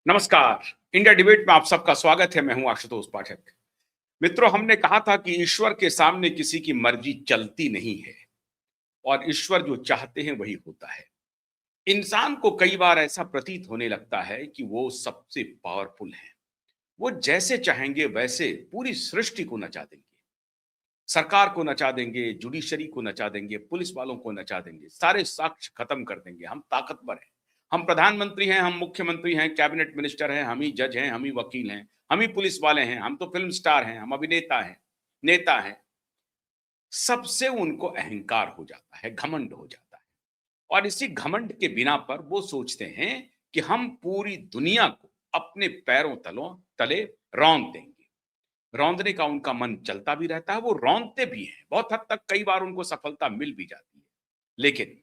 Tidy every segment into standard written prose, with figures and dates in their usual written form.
नमस्कार। India debate में आप सबका स्वागत है। मैं हूं आशुतोष पाठक। मित्रों, हमने कहा था कि ईश्वर के सामने किसी की मर्जी चलती नहीं है और ईश्वर जो चाहते हैं वही होता है। इंसान को कई बार ऐसा प्रतीत होने लगता है कि वो सबसे पावरफुल है। वो जैसे चाहेंगे वैसे पूरी सृष्टि को नचा देंगे, सरकार को नचा देंगे, जुडिशरी को नचा देंगे, पुलिस वालों को नचा देंगे, सारे साक्ष्य खत्म कर देंगे। हम ताकतवर हैं, हम प्रधानमंत्री हैं, हम मुख्यमंत्री हैं, कैबिनेट मिनिस्टर हैं, हम ही जज हैं, हम ही वकील हैं, हम ही पुलिस वाले हैं, हम तो फिल्म स्टार हैं, हम अभिनेता हैं, नेता हैं। सबसे उनको अहंकार हो जाता है, घमंड हो जाता है और इसी घमंड के बिना पर वो सोचते हैं कि हम पूरी दुनिया को अपने पैरों तलों तले रौंद देंगे। रौंदने का उनका मन चलता भी रहता है, वो रौंदते भी हैं। बहुत हद तक कई बार उनको सफलता मिल भी जाती है, लेकिन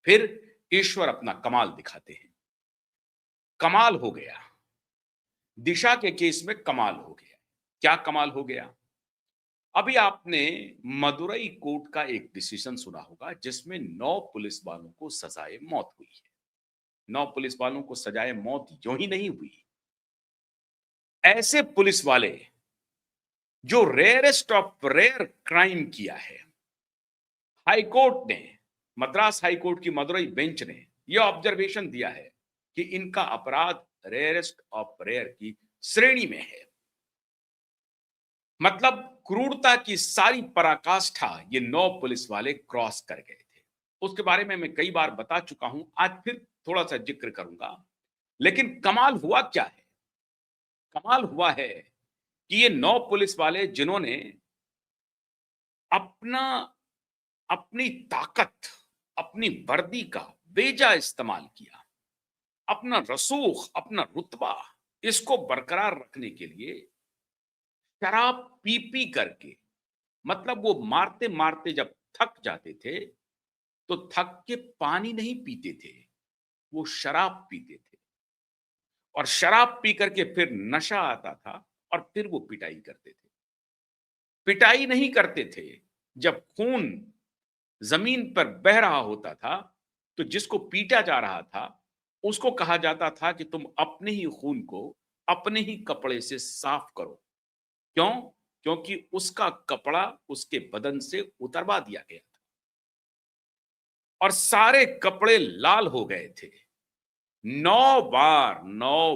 फिर ईश्वर अपना कमाल दिखाते हैं। कमाल हो गया, दिशा के केस में कमाल हो गया। क्या कमाल हो गया? अभी आपने मदुरई कोर्ट का एक डिसीजन सुना होगा जिसमें 9 पुलिस वालों को सजाए मौत हुई है। 9 पुलिस वालों को सजाए मौत यूं ही नहीं हुई। ऐसे पुलिस वाले जो रेयरेस्ट ऑफ रेयर क्राइम किया है, हाईकोर्ट ने, मद्रास हाईकोर्ट की मदुरई बेंच ने यह ऑब्जर्वेशन दिया है कि इनका अपराध रेयरेस्ट ऑफ रेयर की श्रेणी में है। मतलब क्रूरता की सारी पराकाष्ठा ये 9 पुलिस वाले क्रॉस कर गए थे। उसके बारे में मैं कई बार बता चुका हूं, आज फिर थोड़ा सा जिक्र करूंगा। लेकिन कमाल हुआ क्या है? कमाल हुआ है कि ये 9 पुलिस वाले जिन्होंने अपना अपनी ताकत, अपनी वर्दी का बेजा इस्तेमाल किया, अपना रसूख, अपना रुतबा, इसको बरकरार रखने के लिए शराब पी पी करके, मतलब वो मारते मारते जब थक जाते थे तो थक के पानी नहीं पीते थे, वो शराब पीते थे और शराब पी करके फिर नशा आता था और फिर वो पिटाई करते थे। पिटाई नहीं करते थे, जब खून जमीन पर बह रहा होता था तो जिसको पीटा जा रहा था उसको कहा जाता था कि तुम अपने ही खून को अपने ही कपड़े से साफ करो। क्यों? क्योंकि उसका कपड़ा उसके बदन से उतरवा दिया गया था और सारे कपड़े लाल हो गए थे। 9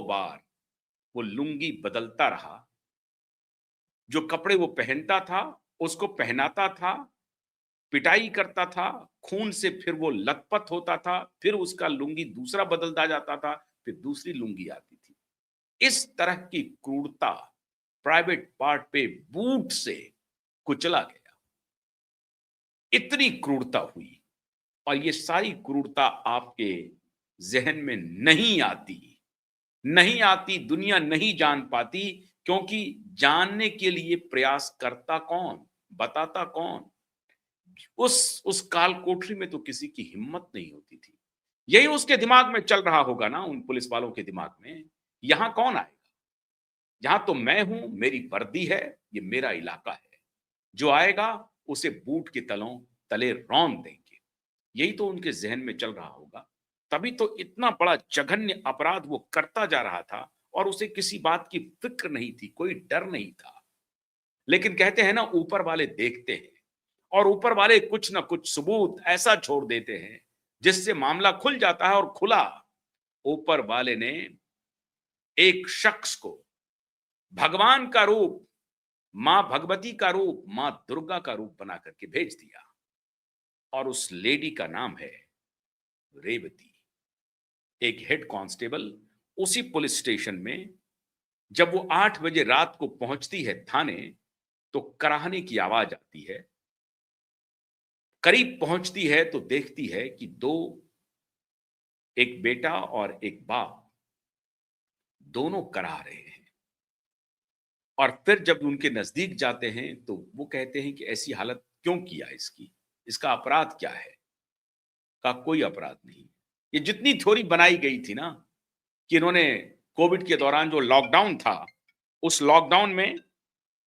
बार वो लुंगी बदलता रहा, जो कपड़े वो पहनता था उसको पहनाता था, पिटाई करता था, खून से फिर वो लथपथ होता था, फिर उसका लुंगी दूसरा बदलता जाता था, फिर दूसरी लुंगी आती थी। इस तरह की क्रूरता प्राइवेट पार्ट पे बूट से कुचला गया। इतनी क्रूरता हुई और ये सारी क्रूरता आपके जहन में नहीं आती, नहीं आती, दुनिया नहीं जान पाती, क्योंकि जानने के लिए प्रयास करता कौन, बताता कौन? उस काल कोठरी में तो किसी की हिम्मत नहीं होती थी। यही उसके दिमाग में चल रहा होगा ना, उन पुलिस वालों के दिमाग में, यहां कौन आएगा? यहां तो मैं हूं, मेरी वर्दी है, ये मेरा इलाका है। जो आएगा उसे बूट के तलों तले रौंद देंगे। यही तो उनके जहन में चल रहा होगा। तभी तो इतना बड़ा जघन्य अपराध वो करता जा रहा था और उसे किसी बात की फिक्र नहीं थी, कोई डर नहीं था। लेकिन कहते हैं ना, ऊपर वाले देखते हैं और ऊपर वाले कुछ ना कुछ सबूत ऐसा छोड़ देते हैं जिससे मामला खुल जाता है। और खुला, ऊपर वाले ने एक शख्स को भगवान का रूप, मां भगवती का रूप, मां दुर्गा का रूप बना करके भेज दिया और उस लेडी का नाम है रेवती। एक हेड कांस्टेबल उसी पुलिस स्टेशन में जब वो 8 बजे रात को पहुंचती है थाने, तो कराहने की आवाज आती है। करीब पहुंचती है तो देखती है कि दो, एक बेटा और एक बाप, दोनों करा रहे हैं। और फिर जब उनके नजदीक जाते हैं तो वो कहते हैं कि ऐसी हालत क्यों किया इसकी, इसका अपराध क्या है? का कोई अपराध नहीं। ये जितनी थ्योरी बनाई गई थी ना कि इन्होंने कोविड के दौरान जो लॉकडाउन था, उस लॉकडाउन में,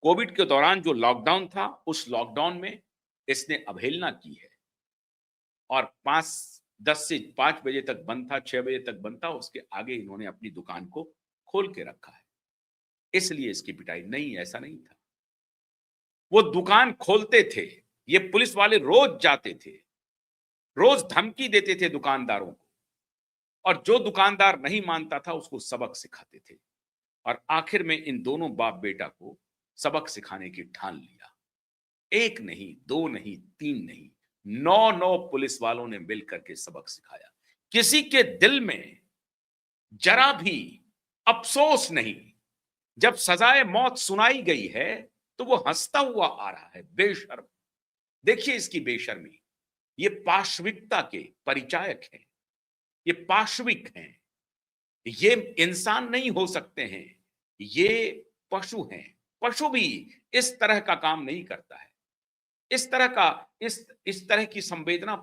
कोविड के दौरान जो लॉकडाउन था उस लॉकडाउन में इसने अवहेलना की है और 5 10 से 5 बजे तक बंद था, 6 बजे तक बंद था, उसके आगे इन्होंने अपनी दुकान को खोल के रखा है, इसलिए इसकी पिटाई। नहीं, ऐसा नहीं था। वो दुकान खोलते थे, ये पुलिस वाले रोज जाते थे, रोज धमकी देते थे दुकानदारों को, और जो दुकानदार नहीं मानता था उसको सबक सिखाते थे, और आखिर में इन दोनों बाप बेटा को सबक सिखाने की ठान लिया। एक नहीं, दो नहीं, तीन नहीं, 9 पुलिस वालों ने मिलकर के सबक सिखाया। किसी के दिल में जरा भी अफसोस नहीं। जब सजाए मौत सुनाई गई है तो वो हंसता हुआ आ रहा है, बेशर्म। देखिए इसकी बेशर्मी। ये पाशविकता के परिचायक हैं, ये पाशविक हैं, ये इंसान नहीं हो सकते हैं, ये पशु हैं। पशु भी इस तरह का काम नहीं करता है। इस तरह का इस तरह की संवेदना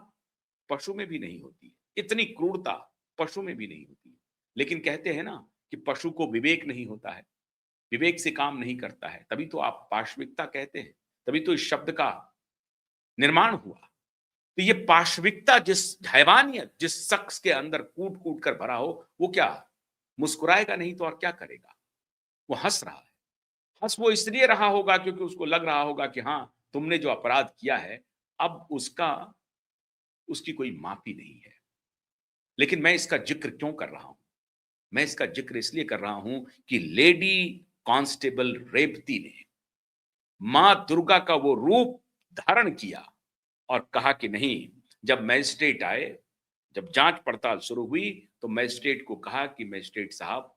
पशु में भी नहीं होती, इतनी क्रूरता पशु में भी नहीं होती। लेकिन कहते हैं ना कि पशु को विवेक नहीं होता है, विवेक से काम नहीं करता है, तभी तो आप पाशविकता कहते हैं, तभी तो इस शब्द का निर्माण हुआ। तो ये पाशविकता, जिस हैवानियत जिस शख्स के अंदर कूट कूट कर भरा हो, वो क्या मुस्कुराएगा नहीं तो और क्या करेगा? वो हंस रहा है। हंस वो इसलिए रहा होगा क्योंकि उसको लग रहा होगा कि हाँ, तुमने जो अपराध किया है, अब उसकी कोई माफी नहीं है। लेकिन मैं इसका जिक्र क्यों कर रहा हूं? मैं इसका जिक्र इसलिए कर रहा हूं कि लेडी कांस्टेबल रेवती ने मां दुर्गा का वो रूप धारण किया और कहा कि नहीं। जब मजिस्ट्रेट आए, जब जांच पड़ताल शुरू हुई, तो मजिस्ट्रेट को कहा कि मजिस्ट्रेट साहब,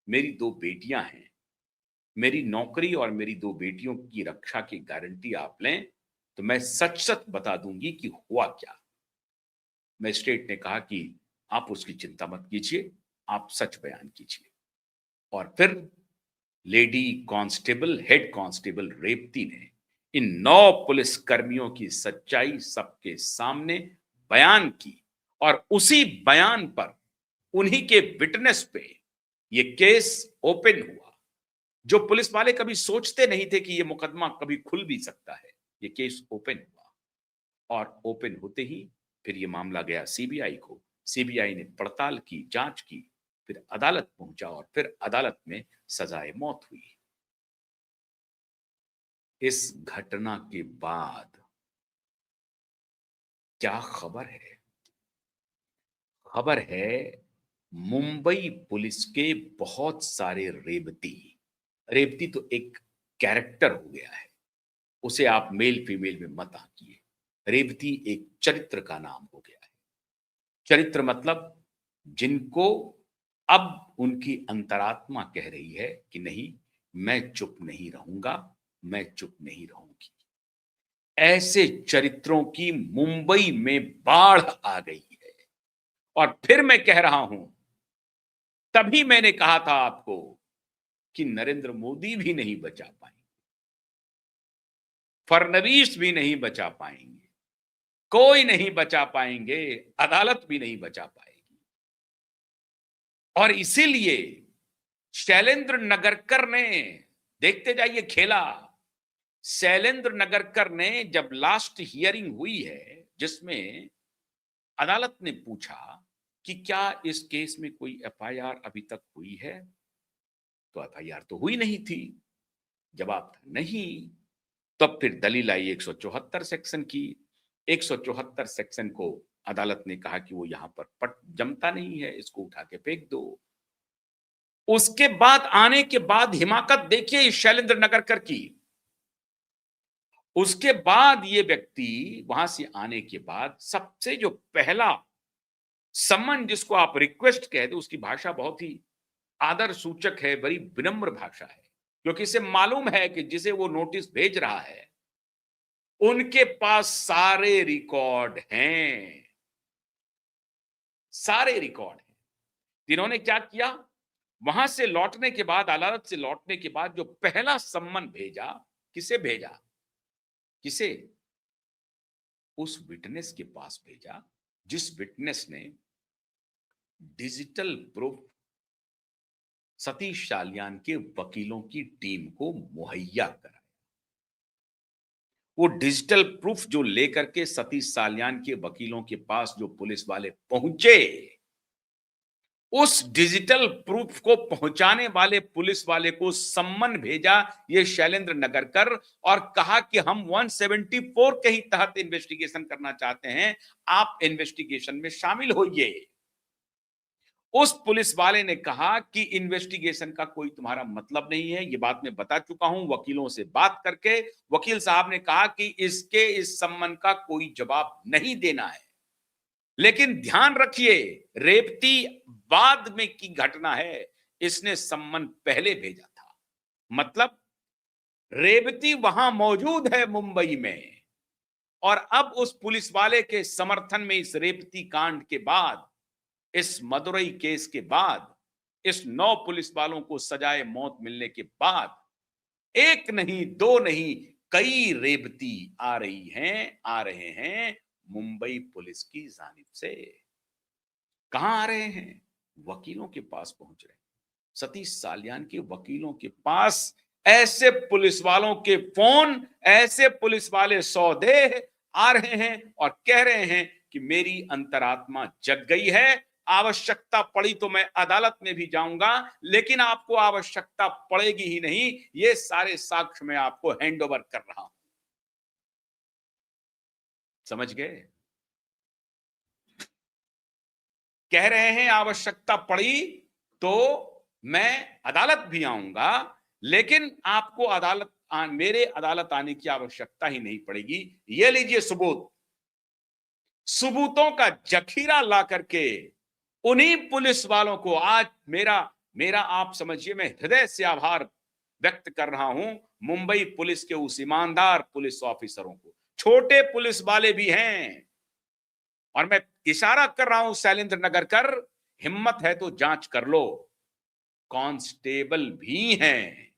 मेरी 2 बेटियां हैं, मेरी नौकरी और मेरी 2 बेटियों की रक्षा की गारंटी आप लें, तो मैं सच सच बता दूंगी कि हुआ क्या। मजिस्ट्रेट ने कहा कि आप उसकी चिंता मत कीजिए, आप सच बयान कीजिए। और फिर lady constable, head constable Revathi ने इन 9 पुलिस कर्मियों की सच्चाई सबके सामने बयान की, और उसी बयान पर, उन्हीं के विटनेस पे ये केस ओपन हुआ। जो पुलिस वाले कभी सोचते नहीं थे कि ये मुकदमा कभी खुल भी सकता है, ये केस ओपन हुआ। और ओपन होते ही फिर ये मामला गया सीबीआई को। सीबीआई ने पड़ताल की, जांच की, फिर अदालत पहुंचा, और फिर अदालत में सजाए मौत हुई। इस घटना के बाद क्या खबर है? खबर है मुंबई पुलिस के बहुत सारे रेवती। रेवती तो एक कैरेक्टर हो गया है, उसे आप मेल फीमेल में मत आंकिए। रेवती एक चरित्र का नाम हो गया है। चरित्र मतलब जिनको अब उनकी अंतरात्मा कह रही है कि नहीं, मैं चुप नहीं रहूंगा, मैं चुप नहीं रहूंगी। ऐसे चरित्रों की मुंबई में बाढ़ आ गई है। और फिर मैं कह रहा हूं, तभी मैंने कहा था आपको कि नरेंद्र मोदी भी नहीं बचा पाएंगे, फडणवीस भी नहीं बचा पाएंगे, कोई नहीं बचा पाएंगे, अदालत भी नहीं बचा पाएगी। और इसीलिए शैलेंद्र नगरकर ने, देखते जाइए खेला, शैलेंद्र नगरकर ने जब लास्ट हियरिंग हुई है, जिसमें अदालत ने पूछा कि क्या इस केस में कोई एफआईआर अभी तक हुई है, तो एफआईआर तो हुई नहीं थी। जवाब था नहीं। तब फिर दलील आई 174 सेक्शन की। 174 सेक्शन को अदालत ने कहा कि वो यहां पर पट जमता नहीं है, इसको उठा के फेंक दो। उसके बाद आने के बाद हिमाकत देखिए शैलेंद्र नगरकर की। उसके बाद ये व्यक्ति वहां से आने के बाद सबसे जो पहला सम्मन, जिसको आप रिक्वेस्ट कहते, उसकी भाषा बहुत ही आदर सूचक है, बड़ी विनम्र भाषा है, क्योंकि इसे मालूम है कि जिसे वो नोटिस भेज रहा है उनके पास सारे रिकॉर्ड हैं, सारे रिकॉर्ड हैं। इन्होंने क्या किया, वहां से लौटने के बाद, अदालत से लौटने के बाद जो पहला सम्मन भेजा, किसे भेजा? किसे? उस विटनेस के पास भेजा जिस विटनेस ने डिजिटल प्रूफ सतीश साल्यान के वकीलों की टीम को मुहैया कराया। वो डिजिटल प्रूफ जो लेकर के सतीश साल्यान के वकीलों के पास जो पुलिस वाले पहुंचे, उस डिजिटल प्रूफ को पहुंचाने वाले पुलिस वाले को सम्मन भेजा ये शैलेंद्र नगरकर, और कहा कि हम 174 के ही तहत इन्वेस्टिगेशन करना चाहते हैं, आप इन्वेस्टिगेशन में शामिल होइए। उस पुलिस वाले ने कहा कि इन्वेस्टिगेशन का कोई तुम्हारा मतलब नहीं है, ये बात मैं बता चुका हूं वकीलों से बात करके। वकील साहब ने कहा कि इसके इस सम्मन का कोई जवाब नहीं देना है, लेकिन ध्यान रखिए, रेवती बाद में की घटना है, इसने सम्मन पहले भेजा था। मतलब रेवती वहां मौजूद है मुंबई में, और अब उस पुलिस वाले के समर्थन में इस रेवती कांड के बाद, इस मदुरई केस के बाद, इस 9 पुलिस वालों को सजाए मौत मिलने के बाद, एक नहीं दो नहीं, कई रेवती आ रही हैं, आ रहे हैं मुंबई पुलिस की जानिब से। कहां आ रहे हैं? वकीलों के पास पहुंच रहे हैं। सतीश साल्यान के वकीलों के पास ऐसे पुलिस वालों के फोन, ऐसे पुलिस वाले सौदेह आ रहे हैं और कह रहे हैं कि मेरी अंतरात्मा जग गई है, आवश्यकता पड़ी तो मैं अदालत में भी जाऊंगा, लेकिन आपको आवश्यकता पड़ेगी ही नहीं, ये सारे साक्ष्य मैं आपको हैंडओवर कर रहा हूं। समझ गए? कह रहे हैं आवश्यकता पड़ी तो मैं अदालत भी आऊंगा, लेकिन आपको मेरे अदालत आने की आवश्यकता ही नहीं पड़ेगी। ये लीजिए सबूत। सबूतों का जखीरा ला करके उन्हीं पुलिस वालों को आज मेरा मेरा आप समझिए, मैं हृदय से आभार व्यक्त कर रहा हूं मुंबई पुलिस के उस ईमानदार पुलिस ऑफिसरों को। छोटे पुलिस वाले भी हैं, और मैं इशारा कर रहा हूं शैलेंद्र नगरकर, हिम्मत है तो जांच कर लो। कांस्टेबल भी हैं।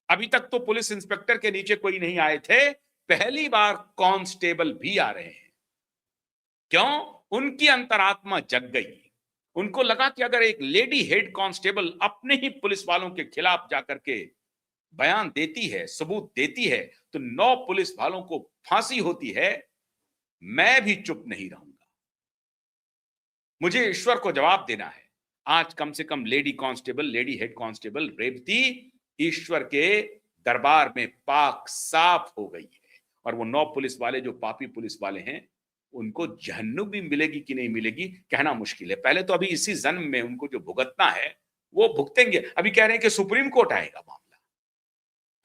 अभी तक तो पुलिस इंस्पेक्टर के नीचे कोई नहीं आए थे, पहली बार कांस्टेबल भी आ रहे हैं। क्यों? उनकी अंतरात्मा जग गई। उनको लगा कि अगर एक लेडी हेड कांस्टेबल अपने ही पुलिस वालों के खिलाफ जाकर के बयान देती है, सबूत देती है, तो 9 पुलिस वालों को फांसी होती है, मैं भी चुप नहीं रहूंगा। मुझे ईश्वर को जवाब देना है। आज कम से कम lady constable, lady head constable Revati ईश्वर के दरबार में पाक साफ हो गई है, और वो 9 पुलिस वाले जो पापी पुलिस वाले हैं, उनको जहन्नुम भी मिलेगी कि नहीं मिलेगी कहना मुश्किल है। पहले तो अभी इसी जन्म में उनको जो भुगतना है वो भुगतेंगे। अभी कह रहे हैं कि सुप्रीम कोर्ट आएगा मामला,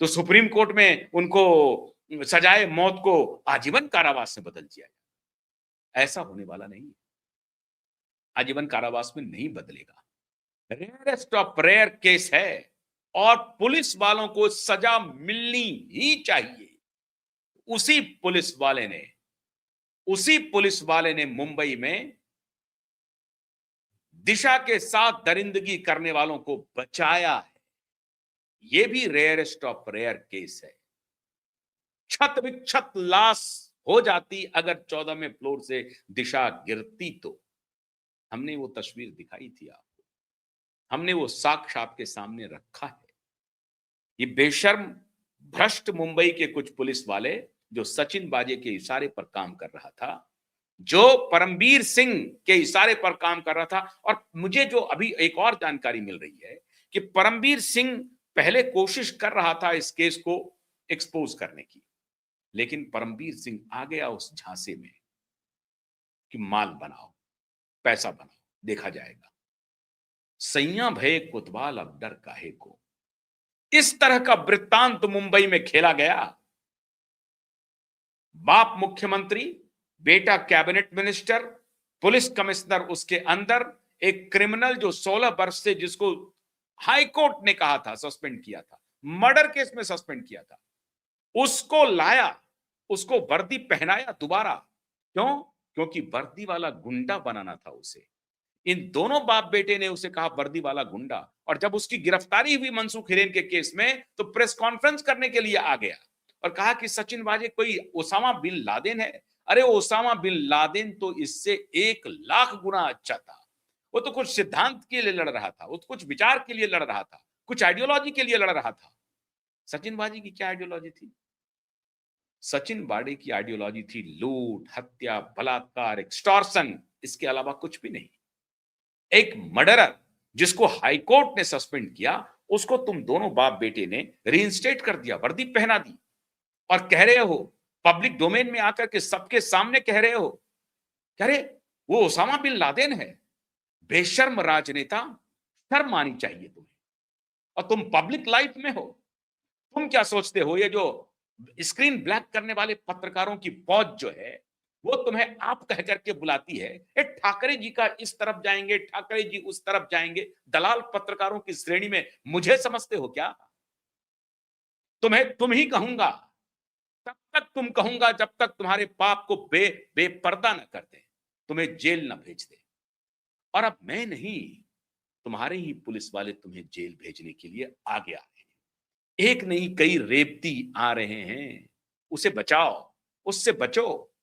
तो सुप्रीम कोर्ट में उनको सजाए मौत को आजीवन कारावास में बदल दिया जाए। ऐसा होने वाला नहीं है, आजीवन कारावास में नहीं बदलेगा। रेयरेस्ट ऑफ रेयर केस है, और पुलिस वालों को सजा मिलनी ही चाहिए। उसी पुलिस वाले ने मुंबई में दिशा के साथ दरिंदगी करने वालों को बचाया है। यह भी रेयरेस्ट ऑफ रेयर केस है। छत विक्षत लाश हो जाती अगर 14वें फ्लोर से दिशा गिरती तो। हमने वो तस्वीर दिखाई थी आपको, हमने वो साक्ष्य आपके सामने रखा है। ये बेशर्म भ्रष्ट मुंबई के कुछ पुलिस वाले जो सचिन बाजे के इशारे पर काम कर रहा था, जो परमबीर सिंह के इशारे पर काम कर रहा था। और मुझे जो अभी एक और जानकारी मिल रही है कि परमबीर सिंह पहले कोशिश कर रहा था इस केस को एक्सपोज करने की, लेकिन परमबीर सिंह आ गया उस झांसे में कि माल बनाओ, पैसा बनाओ, देखा जाएगा। सैया भय कोतवाल अब डर काहे को। इस तरह का वृत्तांत मुंबई में खेला गया। बाप मुख्यमंत्री, बेटा कैबिनेट मिनिस्टर, पुलिस कमिश्नर उसके अंदर, एक क्रिमिनल जो 16 वर्ष से, जिसको हाई कोर्ट ने कहा था सस्पेंड किया था, मर्डर केस में सस्पेंड किया था, उसको लाया, उसको वर्दी पहनाया दोबारा। क्यों? क्योंकि वर्दी वाला गुंडा बनाना था उसे। इन दोनों बाप बेटे ने उसे कहा वर्दी वाला गुंडा, और जब उसकी गिरफ्तारी हुई मनसूख हिरेन के केस में, तो प्रेस कॉन्फ्रेंस करने के लिए आ गया और कहा कि सचिन वाजे कोई ओसामा बिन लादेन है। अरे ओसामा बिन लादेन तो इससे 1,00,000 गुना अच्छा था। वो तो कुछ सिद्धांत के लिए लड़ रहा था, वो तो कुछ विचार के लिए लड़ रहा था, कुछ आइडियोलॉजी के लिए लड़ रहा था। सचिन वाजे की क्या आइडियोलॉजी थी? सचिन बाड़े की आइडियोलॉजी थी लूट, हत्या, बलात्कार, एक्सटॉर्शन, इसके अलावा कुछ भी नहीं। एक मर्डरर जिसको हाईकोर्ट ने सस्पेंड किया, उसको तुम दोनों बाप बेटे ने रीइंस्टेट कर दिया, वर्दी पहना दी और कह रहे हो पब्लिक डोमेन में आकर के सबके सामने कह रहे हो, कह रहे वो ओसामा बिन लादेन है। बेशर्म राजनेता, शर्म आनी चाहिए तुम्हें। और तुम पब्लिक लाइफ में हो, तुम क्या सोचते हो ये जो स्क्रीन ब्लैक करने वाले पत्रकारों की फौज जो है, वो तुम्हें आप कह करके बुलाती है, ए ठाकरे जी का इस तरफ जाएंगे, ठाकरे जी उस तरफ जाएंगे, दलाल पत्रकारों की श्रेणी में मुझे समझते हो क्या? तुम्हें तुम ही कहूंगा, तब तक तुम कहूंगा जब तक तुम्हारे पाप को बेपर्दा न कर दे, तुम्हें जेल न भेज दे। और अब मैं नहीं, तुम्हारे ही पुलिस वाले तुम्हें जेल भेजने के लिए आगे आ रहे हैं। एक नहीं कई रेवती आ रहे हैं, उसे बचाओ, उससे बचो।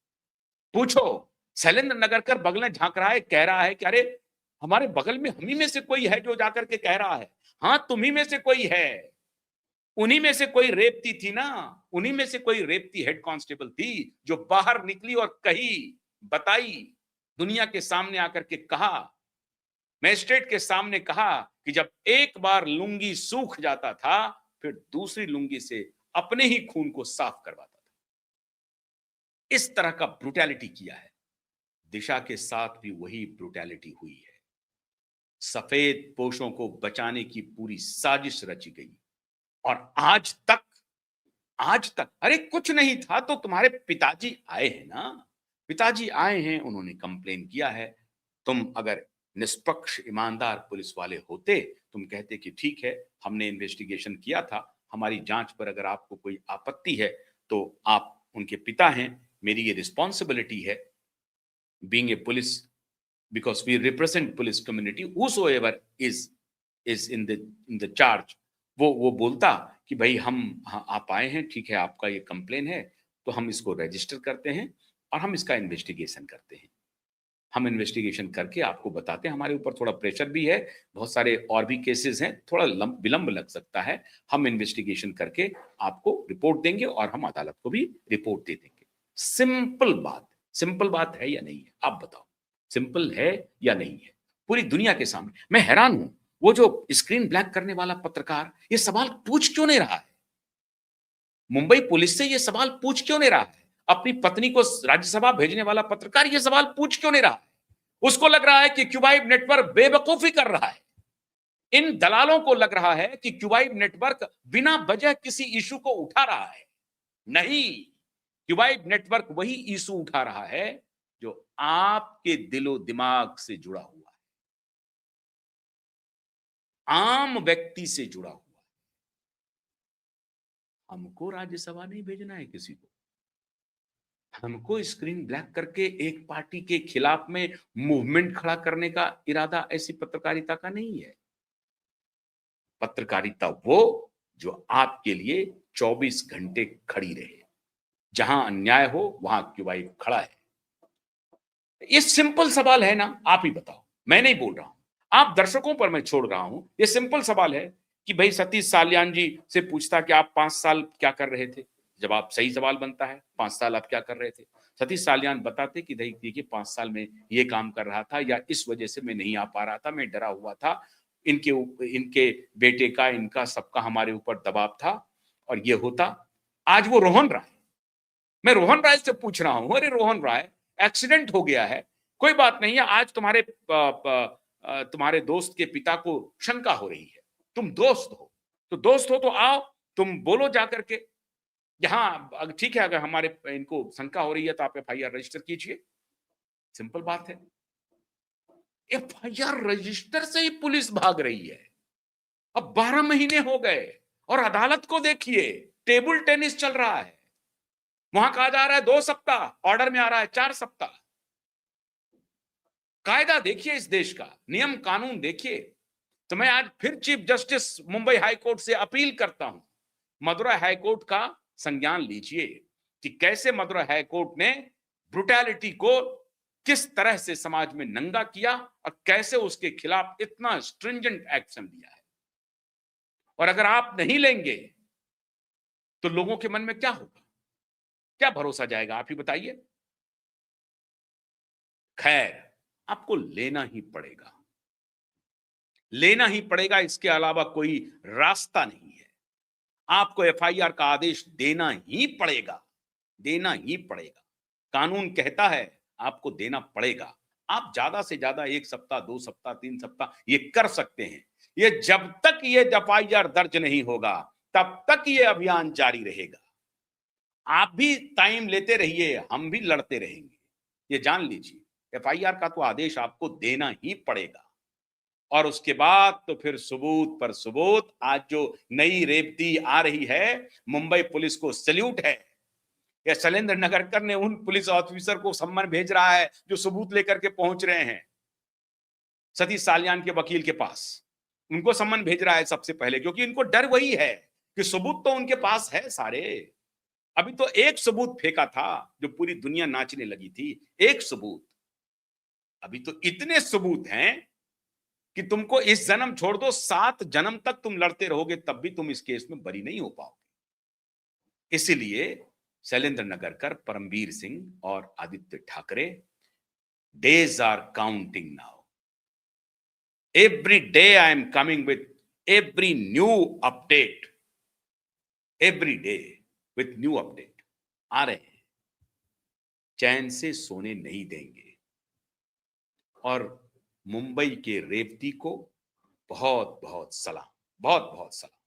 पूछो, शैलेंद्र नगरकर बगल में झांक रहा है, कह रहा है कि अरे हमारे बगल में हम ही में से कोई है जो जाकर के कह रहा है। हाँ, तुम ही में से कोई है, उन्हीं में से कोई रेवती थी ना, उन्हीं में से कोई रेवती हेड कांस्टेबल थी जो बाहर निकली और कही, बताई, दुनिया के सामने आकर के कहा, मैजिस्ट्रेट के सामने कहा कि जब एक बार लुंगी सूख जाता था, फिर दूसरी लुंगी से अपने ही खून को साफ करवाता था। इस तरह का ब्रुटैलिटी किया है। दिशा के साथ भी वही ब्रुटैलिटी हुई है। सफेद पोशों को बचाने की पूरी साजिश रची गई और आज तक अरे कुछ नहीं था तो तुम्हारे पिताजी आए हैं ना, पिताजी आए हैं, उन्होंने कंप्लेन किया है। तुम अगर निष्पक्ष ईमानदार पुलिस वाले होते, तुम कहते कि ठीक है, हमने इन्वेस्टिगेशन किया था, हमारी जांच पर अगर आपको कोई आपत्ति है तो आप उनके पिता हैं, मेरी ये रिस्पॉन्सिबिलिटी है being a police, because we represent police community, whosoever is in the charge, वो बोलता कि भाई हम, हाँ, आप आए हैं, ठीक है, आपका ये कंप्लेन है, तो हम इसको रजिस्टर करते हैं और हम इसका इन्वेस्टिगेशन करते हैं। हम इन्वेस्टिगेशन करके आपको बताते हैं, हमारे ऊपर थोड़ा प्रेशर भी है, बहुत सारे और भी केसेस हैं, थोड़ा विलंब लग सकता है, हम इन्वेस्टिगेशन करके आपको रिपोर्ट देंगे और हम अदालत को भी रिपोर्ट दे देंगे। सिंपल बात है या नहीं है, आप बताओ, सिंपल है या नहीं है? पूरी दुनिया के सामने मैं हैरान हूं, वो जो स्क्रीन ब्लैक करने वाला पत्रकार ये सवाल पूछ क्यों नहीं रहा है? मुंबई पुलिस से ये सवाल पूछ क्यों नहीं रहा है? अपनी पत्नी को राज्यसभा भेजने वाला पत्रकार ये सवाल पूछ क्यों नहीं रहा है? उसको लग रहा है कि क्यूबाइब नेटवर्क बेवकूफी कर रहा है। इन दलालों को लग रहा है कि क्यूबाइब नेटवर्क बिना वजह किसी इशू को उठा रहा है। नहीं, क्यूबाइब नेटवर्क वही इशू उठा रहा है जो आपके दिलो दिमाग से जुड़ा हुआ है, आम व्यक्ति से जुड़ा हुआ है। हमको राज्यसभा नहीं भेजना है किसी को, हमको स्क्रीन ब्लैक करके एक पार्टी के खिलाफ में मूवमेंट खड़ा करने का इरादा ऐसी पत्रकारिता का नहीं है। पत्रकारिता वो जो आपके लिए 24 घंटे खड़ी रहे, जहां अन्याय हो वहां क्यूबाइब खड़ा है। ये सिंपल सवाल है ना, आप ही बताओ, मैं नहीं बोल रहा हूं, आप दर्शकों पर मैं छोड़ रहा हूं। ये सिंपल सवाल है कि भाई सतीश साल्यान जी से पूछता कि आप 5 साल क्या कर रहे थे, जवाब सही सवाल बनता है, 5 साल आप क्या कर रहे थे? सतीश साल्यान बताते कि देखिए 5 साल में ये काम कर रहा था, या इस वजह से मैं नहीं आ पा रहा था, मैं डरा हुआ था, इनके बेटे का, इनका सबका हमारे ऊपर दबाव था और ये होता। आज वो रोहन राय, मैं रोहन राय से पूछ रहा हूं, अरे रोहन राय, एक्सीडेंट हो गया है, कोई बात नहीं है, आज तुम्हारे दोस्त के पिता को शंका हो रही है, तुम दोस्त हो तो आओ, तुम बोलो जाकर के, यहां ठीक है, अगर हमारे इनको शंका हो रही है तो आप एफआईआर रजिस्टर कीजिए, सिंपल बात है। एफआईआर रजिस्टर से ही पुलिस भाग रही है। अब 12 महीने हो गए और अदालत को देखिए, टेबल टेनिस चल रहा है। वहां कहा जा रहा है 2 सप्ताह, ऑर्डर में आ रहा है 4 सप्ताह। कायदा देखिए, इस देश का नियम कानून देखिए। तो मैं आज फिर chief justice Mumbai high court से अपील करता हूं, मदुरै हाई कोर्ट का संज्ञान लीजिए कि कैसे मदुरै हाई कोर्ट ने ब्रुटैलिटी को किस तरह से समाज में नंगा किया और कैसे उसके खिलाफ इतना स्ट्रिंजेंट एक्शन लिया है। और अगर आप नहीं लेंगे तो लोगों के मन में क्या होगा? क्या भरोसा जाएगा, आप ही बताइए। खैर, आपको लेना ही पड़ेगा, लेना ही पड़ेगा, इसके अलावा कोई रास्ता नहीं है। आपको एफआईआर का आदेश देना ही पड़ेगा, देना ही पड़ेगा। कानून कहता है आपको देना पड़ेगा। आप ज्यादा से ज्यादा 1 सप्ताह, 2 सप्ताह, 3 सप्ताह ये कर सकते हैं। ये जब तक ये एफआईआर दर्ज नहीं होगा, तब तक ये अभियान जारी रहेगा। आप भी टाइम लेते रहिए, हम भी लड़ते रहेंगे। ये जान लीजिए, एफआईआर का तो आदेश आपको देना ही पड़ेगा। और उसके बाद तो फिर सबूत पर सबूत। आज जो नई रेवती आ रही है, मुंबई पुलिस को सैल्यूट है। ये शैलेंद्र नगरकर ने उन पुलिस ऑफिसर को सम्मन भेज रहा है जो सबूत लेकर के पहुंच रहे हैं सतीश साल्यान के वकील के पास। उनको सम्मन भेज रहा है सबसे पहले, क्योंकि इनको डर वही है कि सबूत तो उनके पास है सारे। अभी तो एक सबूत फेंका था जो पूरी दुनिया नाचने लगी थी, एक सबूत। अभी तो इतने सबूत हैं कि तुमको इस जन्म छोड़ दो, 7 जन्म तक तुम लड़ते रहोगे, तब भी तुम इस केस में बरी नहीं हो पाओगे। इसीलिए शैलेंद्र नगरकर, परमवीर सिंह और Aditya Thackeray, days are counting now. Every day I am coming with every new update. Every day with new update. आ रहे हैं, चैन से सोने नहीं देंगे। और मुंबई के रेवती को बहुत बहुत सलाम, बहुत बहुत सलाम,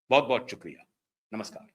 बहुत बहुत शुक्रिया। नमस्कार।